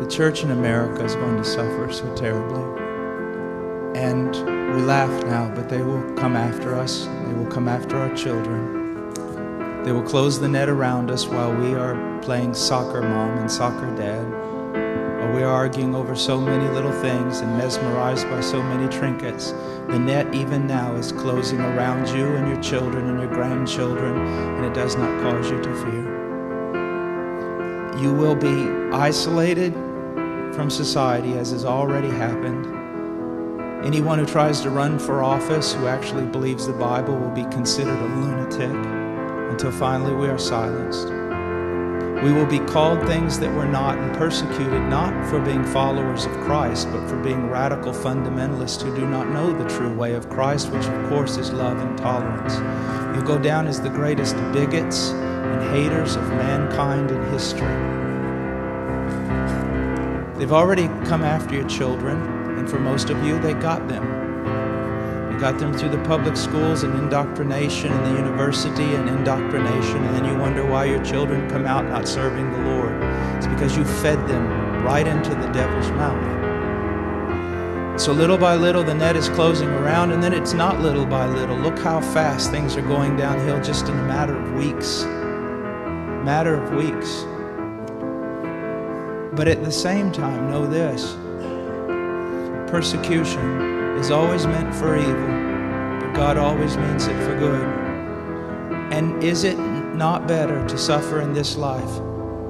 The church in America is going to suffer so terribly. And we laugh now, but they will come after us. They will come after our children. They will close the net around us while we are playing soccer mom and soccer dad. While we are arguing over so many little things and mesmerized by so many trinkets. The net even now is closing around you and your children and your grandchildren, and it does not cause you to fear. You will be isolated from society, as has already happened. Anyone who tries to run for office who actually believes the Bible will be considered a lunatic until finally we are silenced. We will be called things that we're not and persecuted not for being followers of Christ, but for being radical fundamentalists who do not know the true way of Christ, which of course is love and tolerance. You'll go down as the greatest bigots and haters of mankind in history. They've already come after your children, and for most of you, they got them. They got them through the public schools and indoctrination, and the university and indoctrination, and then you wonder why your children come out not serving the Lord. It's because you fed them right into the devil's mouth. So little by little, the net is closing around, and then it's not little by little. Look how fast things are going downhill just in a matter of weeks. Matter of weeks. But at the same time, know this. Persecution is always meant for evil, but God always means it for good. And is it not better to suffer in this life,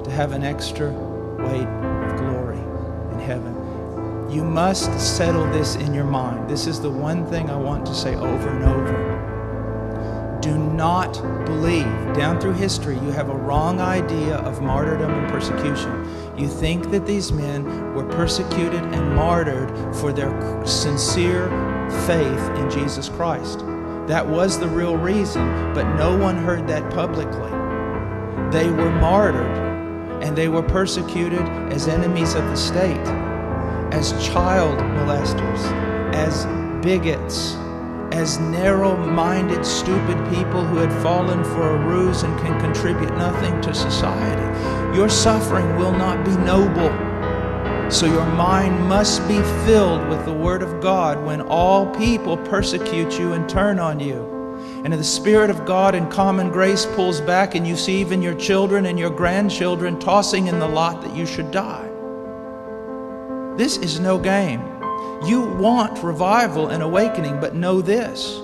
to have an extra weight of glory in heaven? You must settle this in your mind. This is the one thing I want to say over and over. Do not believe. Down through history, you have a wrong idea of martyrdom and persecution. You think that these men were persecuted and martyred for their sincere faith in Jesus Christ. That was the real reason, but no one heard that publicly. They were martyred, and they were persecuted as enemies of the state, as child molesters, as bigots, as narrow-minded, stupid people who had fallen for a ruse and can contribute nothing to society. Your suffering will not be noble. So your mind must be filled with the Word of God when all people persecute you and turn on you. And the Spirit of God in common grace pulls back, and you see even your children and your grandchildren tossing in the lot that you should die. This is no game. You want revival and awakening, but know this.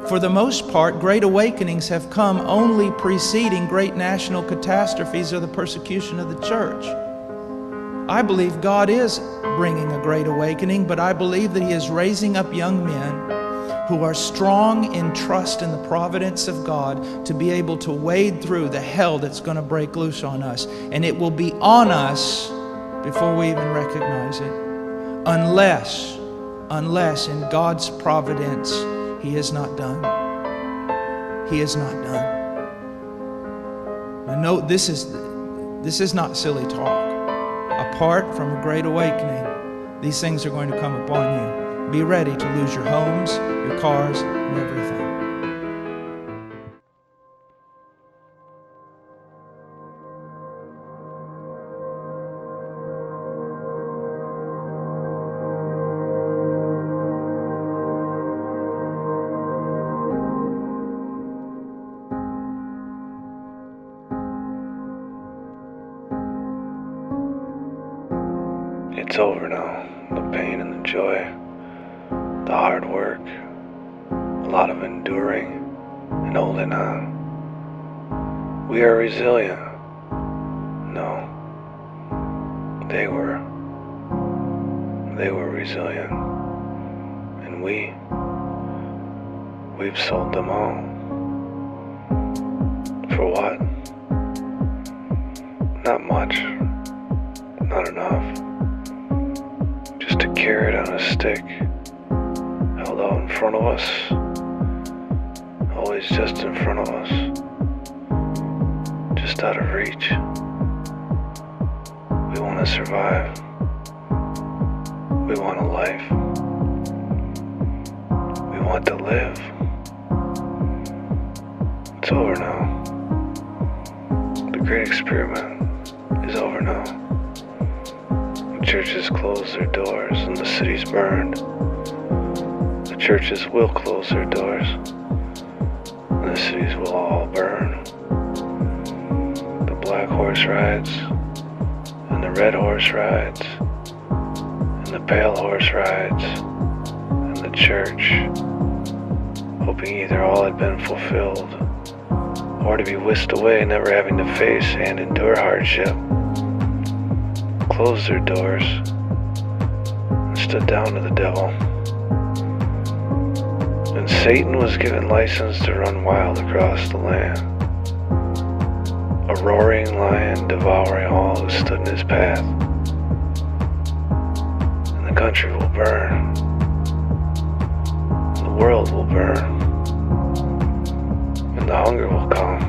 For the most part, great awakenings have come only preceding great national catastrophes or the persecution of the church. I believe God is bringing a great awakening, but I believe that He is raising up young men who are strong in trust in the providence of God to be able to wade through the hell that's going to break loose on us. And it will be on us before we even recognize it. Unless in God's providence, He is not done. He is not done. Now note, this is not silly talk. Apart from a great awakening, these things are going to come upon you. Be ready to lose your homes, your cars, and everything. It's over now. The pain and the joy, the hard work, a lot of enduring and holding on. We are resilient. No, they were resilient. And we've sold them all. For what? Not much. Not enough. Just to carry it on a stick, held out in front of us, always just in front of us, just out of reach. We want to survive. We want a life. We want to live. It's over now. The great experiment is over now. churches close their doors and the city's burned, the churches will close their doors and the cities will all burn. The black horse rides and the red horse rides and the pale horse rides, and the church, hoping either all had been fulfilled or to be whisked away, never having to face and endure hardship, closed their doors and stood down to the devil. And Satan was given license to run wild across the land, a roaring lion devouring all who stood in his path. And the country will burn, the world will burn, and the hunger will come,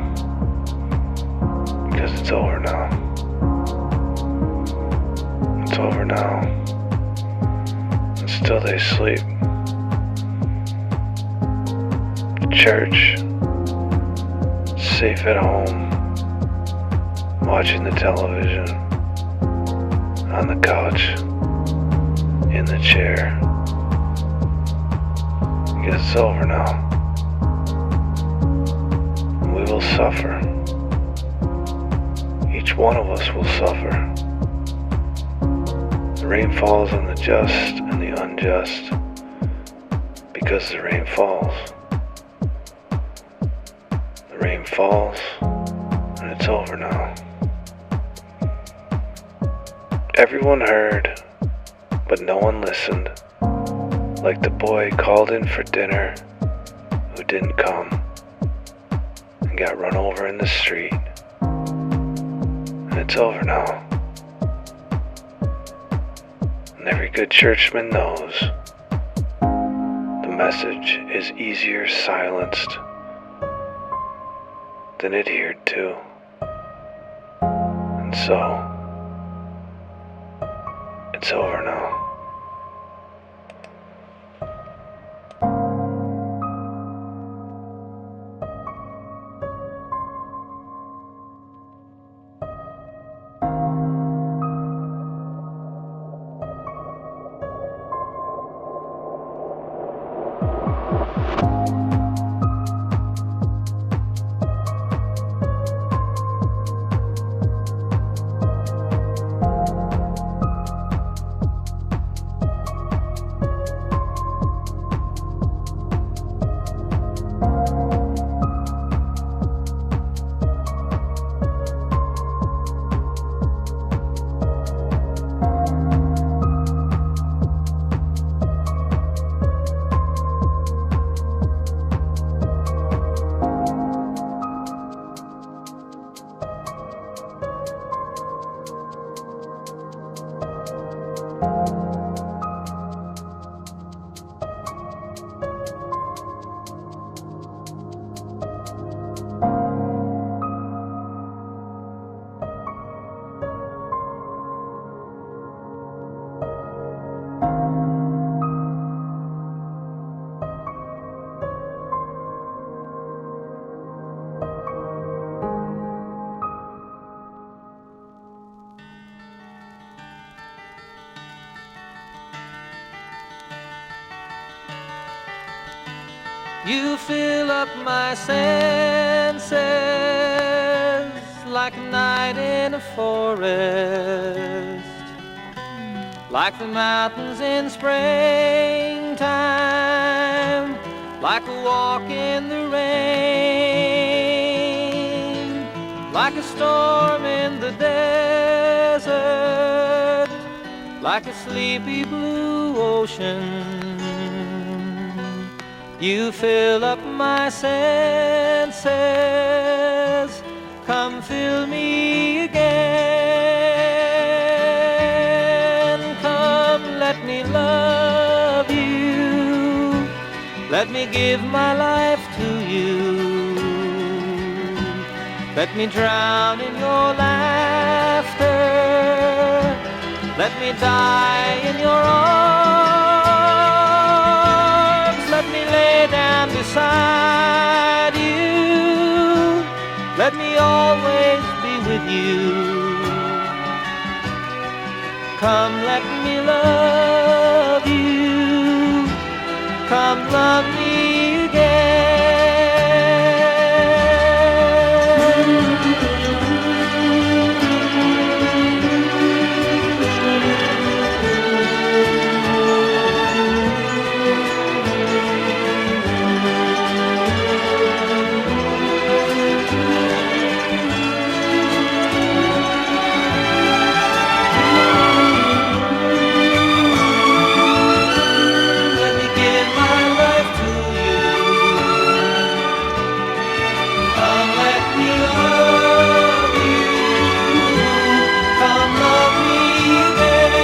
because it's over now. It's over now, and still they sleep. The church, safe at home, watching the television, on the couch, in the chair, because it's over now. We will suffer. Each one of us will suffer. The rain falls on the just and the unjust, because the rain falls. The rain falls, and it's over now. Everyone heard, but no one listened, like the boy called in for dinner who didn't come and got run over in the street. And it's over now. And every good churchman knows the message is easier silenced than adhered to. And so, it's over now. You fill up my senses like a night in a forest, like the mountains in springtime, like a walk in the rain, like a storm in the desert, like a sleepy blue ocean. You fill up my senses, come fill me again. Come, let me love you, let me give my life to you. Let me drown in your laughter, let me die in your arms. Let me lay down beside you, let me always be with you. Come let me love you, come love me again. Let me give my life to you. Come let me love you, come love me again.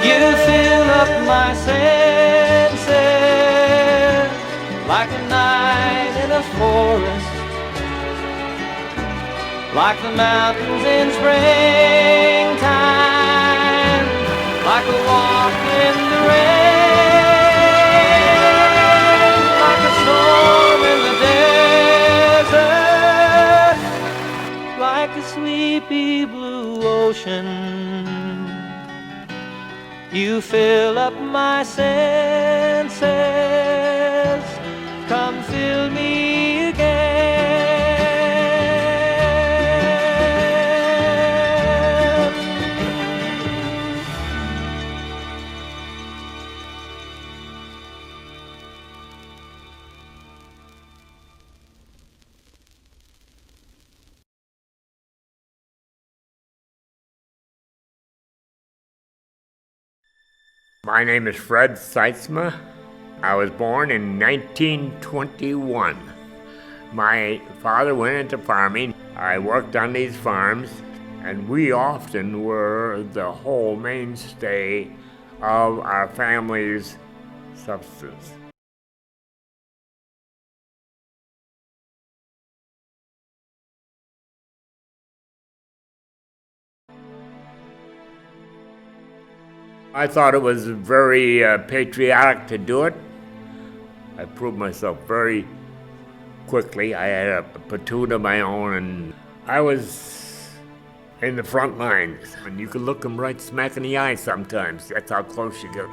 You fill up my senses like a night in a forest, like the mountains in springtime, like a walk in the rain, like a storm in the desert, like a sleepy blue ocean. You fill up my senses, come fill me again. My name is Fred Seitzma. I was born in 1921. My father went into farming. I worked on these farms, and we often were the whole mainstay of our family's substance. I thought it was very patriotic to do it. I proved myself very quickly. I had a platoon of my own, and I was in the front lines. And you could look them right smack in the eye sometimes. That's how close you get.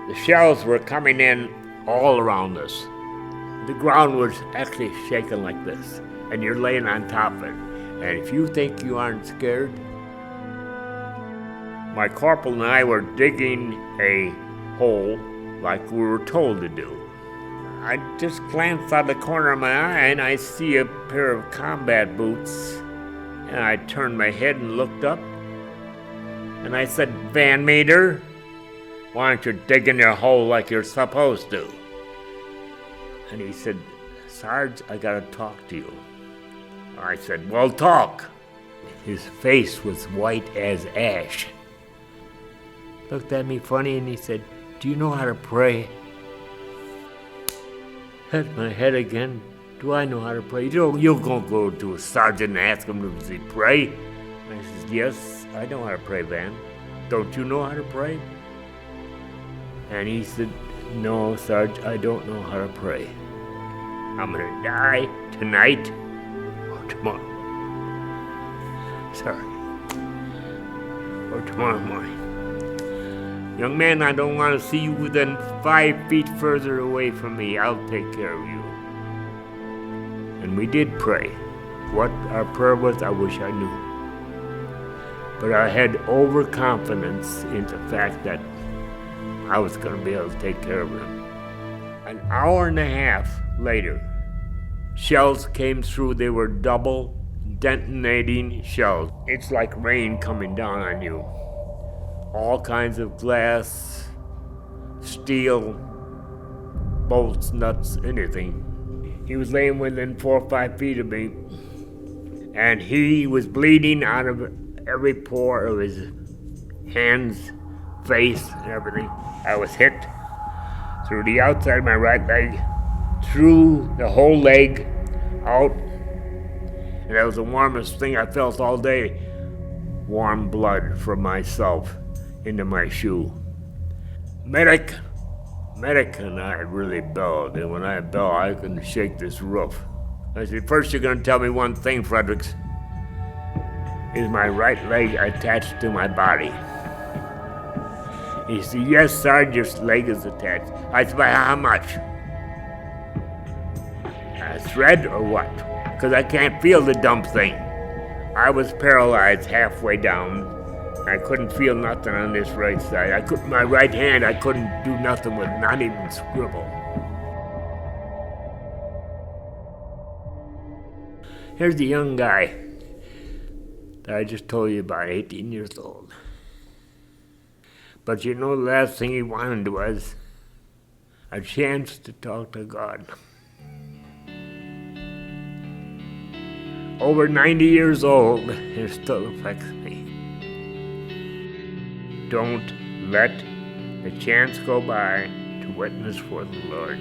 The shells were coming in all around us. The ground was actually shaking like this, and you're laying on top of it. And if you think you aren't scared, my corporal and I were digging a hole like we were told to do. I just glanced out the corner of my eye and I see a pair of combat boots. And I turned my head and looked up. And I said, "Van Meter, why aren't you digging your hole like you're supposed to?" And he said, "Sarge, I gotta talk to you." I said, "Well, talk." His face was white as ash. Looked at me funny and he said, "Do you know how to pray?" Hit my head again. Do I know how to pray? You're gonna go to a sergeant and ask him to pray? I said, "Yes, I know how to pray, Van. Don't you know how to pray?" And he said, "No, Sarge, I don't know how to pray. I'm gonna die tonight or tomorrow. Sorry. Or tomorrow morning. Young man, I don't want to see you within 5 feet further away from me. I'll take care of you." And we did pray. What our prayer was, I wish I knew. But I had overconfidence in the fact that I was going to be able to take care of him. An hour and a half later, shells came through. They were double detonating shells. It's like rain coming down on you. All kinds of glass, steel, bolts, nuts, anything. He was laying within 4 or 5 feet of me, and he was bleeding out of every pore of his hands, face, and everything. I was hit through the outside of my right leg, through the whole leg, out, and that was the warmest thing I felt all day. Warm blood from myself into my shoe. "Medic!" Medic, and I really bellowed, and when I bellowed, I couldn't shake this roof. I said, "First you're gonna tell me one thing, Fredericks. is my right leg attached to my body. He said, yes, sir, your leg is attached. I said, by how much? A thread or what? Because I can't feel the dumb thing. I was paralyzed halfway down. I couldn't feel nothing on this right side. My right hand, I couldn't do nothing with, not even scribble. Here's the young guy that I just told you about, 18 years old. But you know, the last thing he wanted was a chance to talk to God. Over 90 years old, it still affects me. Don't let the chance go by to witness for the Lord.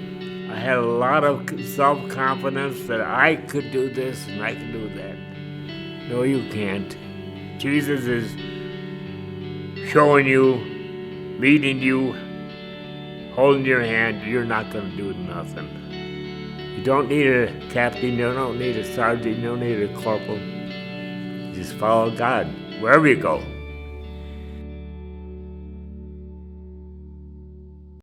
I had a lot of self-confidence that I could do this and I could do that. No, you can't. Jesus is showing you, leading you, holding your hand. You're not going to do nothing. You don't need a captain, you don't need a sergeant, you don't need a corporal. You just follow God wherever you go.